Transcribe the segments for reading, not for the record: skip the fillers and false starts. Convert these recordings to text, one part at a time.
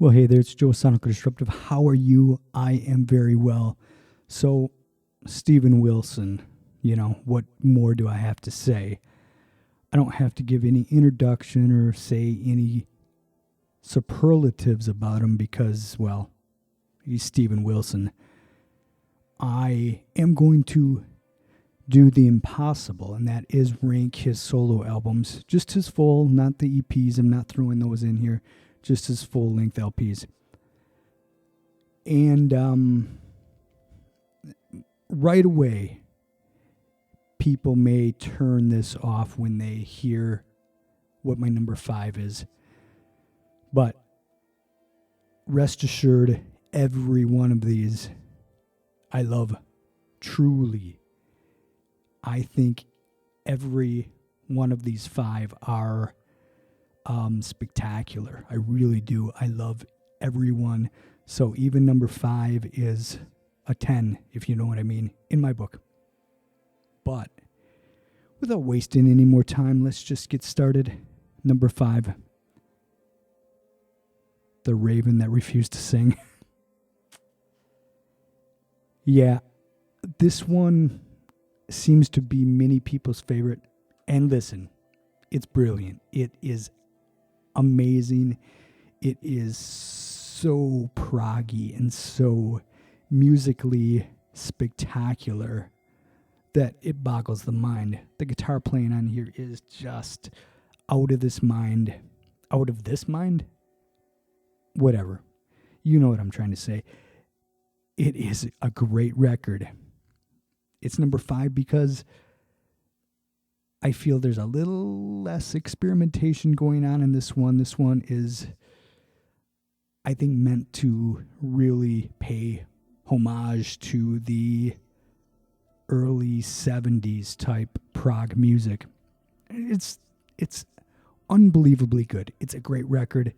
Well, hey there, it's Joe Sonic Disruptive. How are you? I am very well. So, Steven Wilson, what more do I have to say? I don't have to give any introduction or say any superlatives about him because, well, he's Steven Wilson. I am going to do the impossible, and that is rank his solo albums, just his full, not the EPs. I'm not throwing those in here, just his full-length LPs. And right away, people may turn this off when they hear what my number 5 is. But rest assured, every one of these I love truly. I think every one of these 5 are spectacular. I really do. I love every one. So even number 5 is a 10, if you know what I mean, in my book. But without wasting any more time, let's just get started. Number 5, The Raven That Refused to Sing. Yeah, this one seems to be many people's favorite. And listen, it's brilliant. It is amazing. It is so proggy and so musically spectacular that it boggles the mind. The guitar playing on here is just out of this mind. Out of this mind? Whatever. You know what I'm trying to say. It is a great record. It's number 5 because I feel there's a little less experimentation going on in this one. This one is, I think, meant to really pay homage to the early 70s type prog music. It's unbelievably good. It's a great record,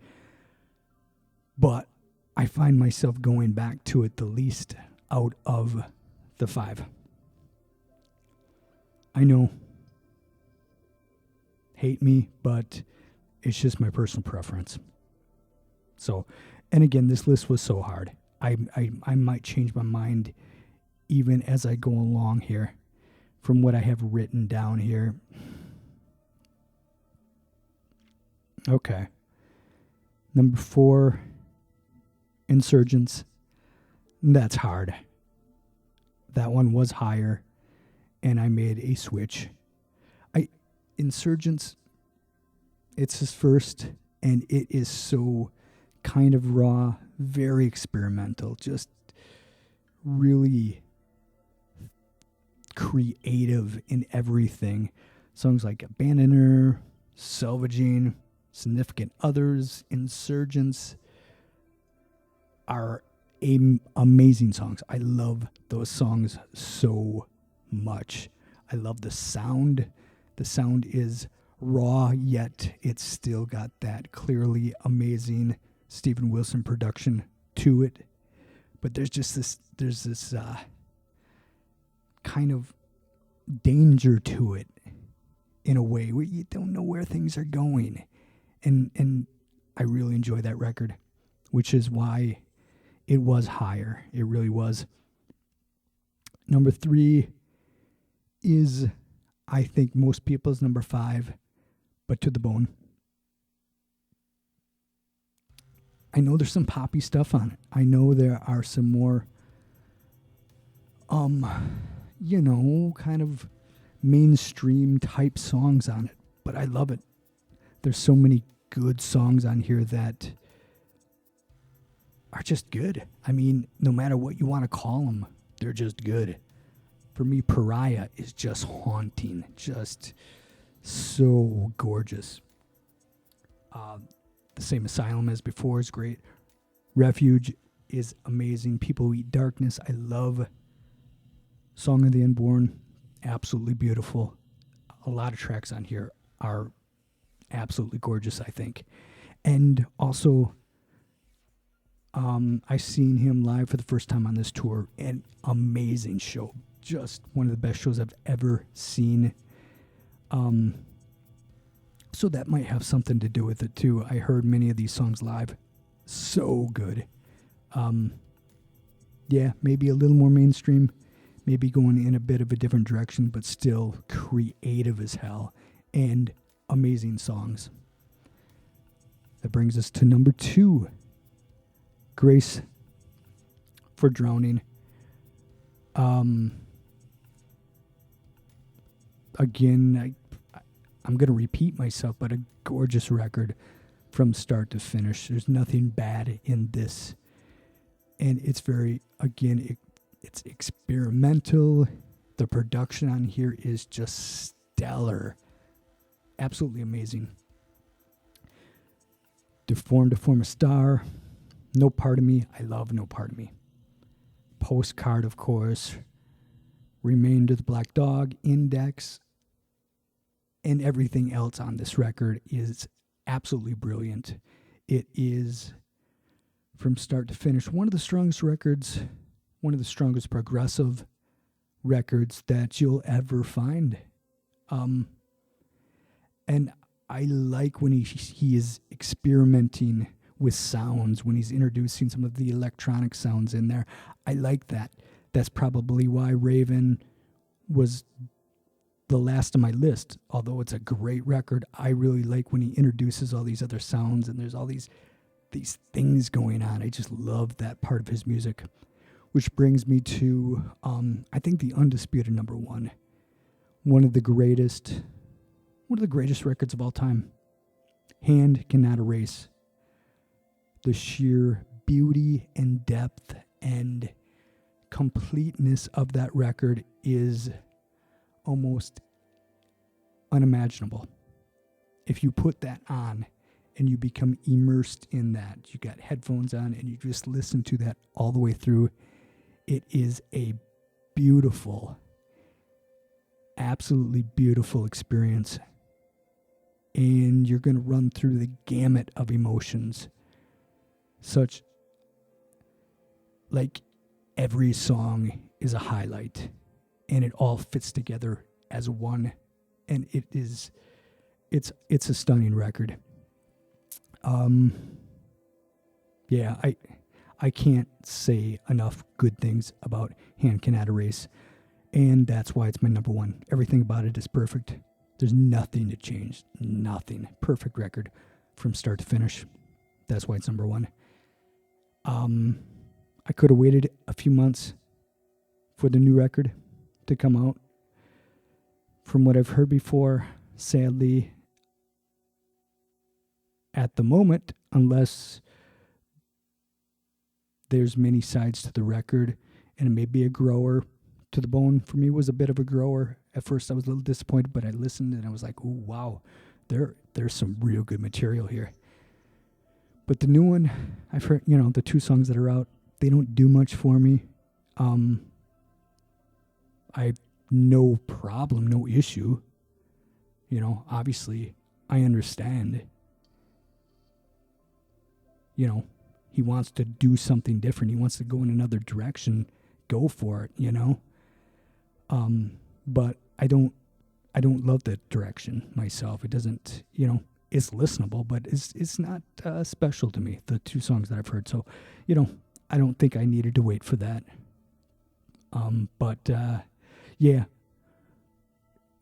but I find myself going back to it the least out of the 5. I know, hate me, but it's just my personal preference. So, and again, this list was so hard. I might change my mind even as I go along here from what I have written down here. Okay. Number 4, Insurgents. That's hard. That one was higher, and I made a switch. Insurgents, it's his first, and it is so kind of raw, very experimental, just really creative in everything. Songs like Abandoner, Salvaging, Significant Others, Insurgents are amazing songs. I love those songs so much. I love the sound. The sound is raw, yet it's still got that clearly amazing Steven Wilson production to it. But there's this kind of danger to it in a way where you don't know where things are going. And I really enjoy that record, which is why it was higher. It really was. Number 3 is, I think, most people's number 5, but To the Bone. I know there's some poppy stuff on it. I know there are some more, kind of mainstream type songs on it, but I love it. There's so many good songs on here that are just good. I mean, no matter what you want to call them, they're just good. For me, Pariah is just haunting, just so gorgeous. The Same Asylum as Before is great. Refuge is amazing. People Who Eat Darkness, I love. Song of the Unborn, absolutely beautiful. A lot of tracks on here are absolutely gorgeous, I think. And also, I've seen him live for the first time on this tour. An amazing show. Just one of the best shows I've ever seen. So that might have something to do with it too. I heard many of these songs live. so good. Yeah, maybe a little more mainstream, maybe going in a bit of a different direction, but still creative as hell and amazing songs. That brings us to number 2, Grace for Drowning. Again, I'm going to repeat myself, but a gorgeous record from start to finish. There's nothing bad in this. And it's very, again, it's experimental. The production on here is just stellar. Absolutely amazing. Deformed to Form a Star. No Part of Me. I love No Part of Me. Postcard, of course. Remain to the Black Dog. Index. And everything else on this record is absolutely brilliant. It is, from start to finish, one of the strongest records, one of the strongest progressive records that you'll ever find. And I like when he is experimenting with sounds, when he's introducing some of the electronic sounds in there. I like that. That's probably why Raven was the last on my list. Although it's a great record, I really like when he introduces all these other sounds and there's all these things going on. I just love that part of his music. Which brings me to, I think, the undisputed number 1. One of the greatest records of all time. Hand Cannot Erase. The sheer beauty and depth and completeness of that record is almost unimaginable. If you put that on and you become immersed in that, you got headphones on and you just listen to that all the way through, it is a beautiful, absolutely beautiful experience. And you're going to run through the gamut of emotions. Such, like, every song is a highlight. And it all fits together as one. And it's a stunning record. Yeah, I can't say enough good things about Hand Cannot Erase. And that's why it's my number 1. Everything about it is perfect. There's nothing to change. Nothing. Perfect record from start to finish. That's why it's number 1. I could have waited a few months for the new record to come out. From what I've heard before, sadly, at the moment, unless there's many sides to the record, and it may be a grower to the bone. For me, it was a bit of a grower. At first, I was a little disappointed, but I listened and I was like, "Oh wow, there's some real good material here." But the new one, I've heard, the 2 songs that are out, they don't do much for me. I have no problem, no issue. Obviously, I understand. He wants to do something different. He wants to go in another direction. Go for it, But I don't love that direction myself. It doesn't, it's listenable, but it's not special to me, the 2 songs that I've heard. So, I don't think I needed to wait for that. Yeah,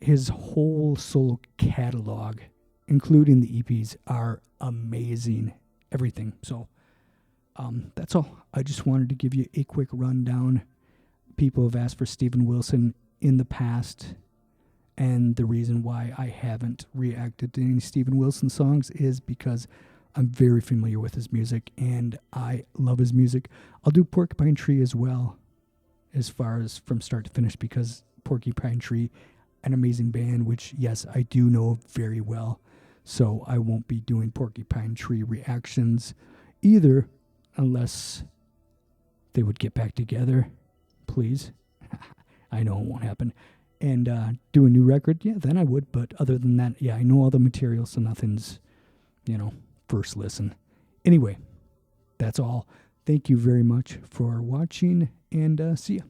his whole solo catalog, including the EPs, are amazing. Everything. So, that's all. I just wanted to give you a quick rundown. People have asked for Steven Wilson in the past, and the reason why I haven't reacted to any Steven Wilson songs is because I'm very familiar with his music, and I love his music. I'll do Porcupine Tree as well, as far as from start to finish, because Porcupine Tree, an amazing band, which, yes, I do know very well. So I won't be doing Porcupine Tree reactions either, unless they would get back together, please. I know it won't happen. And do a new record, yeah, then I would. But other than that, yeah, I know all the material, so nothing's, first listen. Anyway, that's all. Thank you very much for watching, and see ya.